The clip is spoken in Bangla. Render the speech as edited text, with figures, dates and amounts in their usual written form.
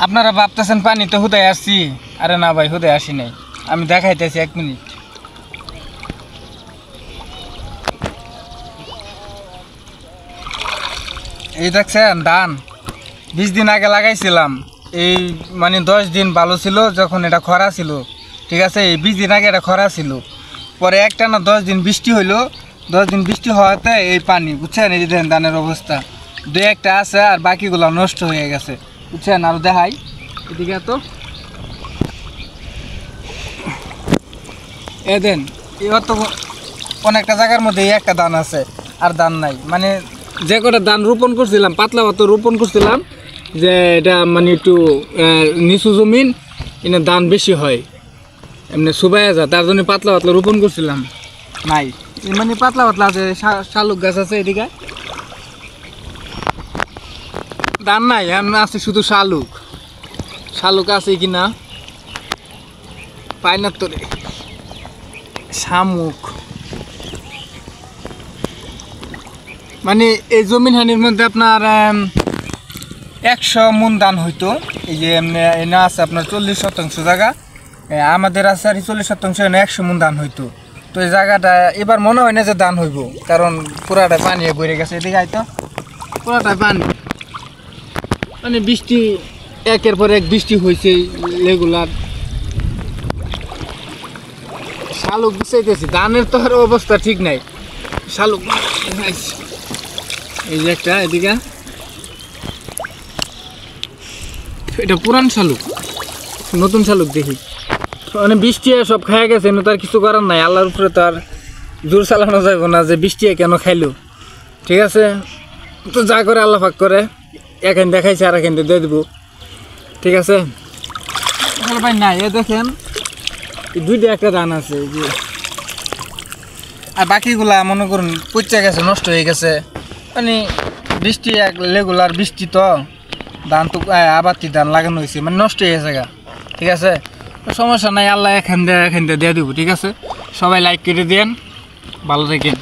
আপনারা ভাবতেছেন পানি তো হুদায় আসছি, আরে না ভাই হুদায় আসি নাই, আমি দেখাইতেছি 1 মিনিট। এই দেখছেন ধান 20 দিন আগে লাগাইছিলাম, এই মানে 10 দিন ভালো ছিল যখন এটা খরা ছিল, ঠিক আছে। এই 20 দিন আগে এটা খরা ছিল, পরে একটানা 10 দিন বৃষ্টি হইলো, 10 দিন বৃষ্টি হওয়াতে এই পানি, বুঝছেন, এই যে দেখেন ধানের অবস্থা, 2-1টা আছে আর বাকিগুলো নষ্ট হয়ে গেছে, বুঝছেন। আর দেখাই এদিকে তো এ দেন, এবার তো অনেকটা জায়গার মধ্যে এই একটা ধান আছে আর ধান নাই, মানে যে কটা ধান রোপণ করছিলাম পাতলা পাতলা রোপণ করছিলাম, যে এটা মানে একটু নিচু জমিন, এনে ধান বেশি হয়, এমনি সুবাইয়া যায়, তার জন্য পাতলা পাতলা রোপণ করছিলাম, নাই মানে পাতলা পাতলা আছে, শালুক গাছ আছে এদিকে, ধান নাই, এমন আছে শুধু শালুক। শালুক আছে কিনা পাই না তোরে, শামুক, মানে এই জমিন হানির মধ্যে আপনার 100 মন ধান হইতো, এই যে এনে আছে আপনার 40% জায়গা, আমাদের আছে আর 40% এনে 100 মন ধান হইতো। তো এই জায়গাটা এবার মনে হয় না যে ধান হইব, কারণ পুরাটা পানি বইরে গেছে, এদিকে হয়তো পুরাটা পানি, মানে বৃষ্টি একের পর এক বৃষ্টি হয়েছে রেগুলার। শালুক গুছাইতেছি, ধানের তো আর অবস্থা ঠিক নাই, শালুক এই যে একটা এদিকে, এটা পুরান শালুক, নতুন শালুক দেখি, মানে বৃষ্টি সব খাইয়া গেছে, তার কিছু করার নাই, আল্লাহর উপরে তো আর জোর চালানো যাবে না যে বৃষ্টি কেন খাইলো, ঠিক আছে। তো যা করে আল্লাহ পাক করে, এখান দেখাইছে আর এখান দিয়ে দেবো, ঠিক আছে ভাই। না এ দেখেন 2-1টা ধান আছে, যে আর বাকিগুলা মনে করুন পচে গেছে, নষ্ট হয়ে গেছে, মানে বৃষ্টি রেগুলার বৃষ্টি তো, ধান তো আবারটি ধান লাগানো হয়েছে, মানে নষ্ট হয়ে গেছে, ঠিক আছে। সমস্যা নাই, আল্লাহ এখান দিয়ে দিয়ে দেবো, ঠিক আছে। সবাই লাইক করে দেন, ভালো থাকেন।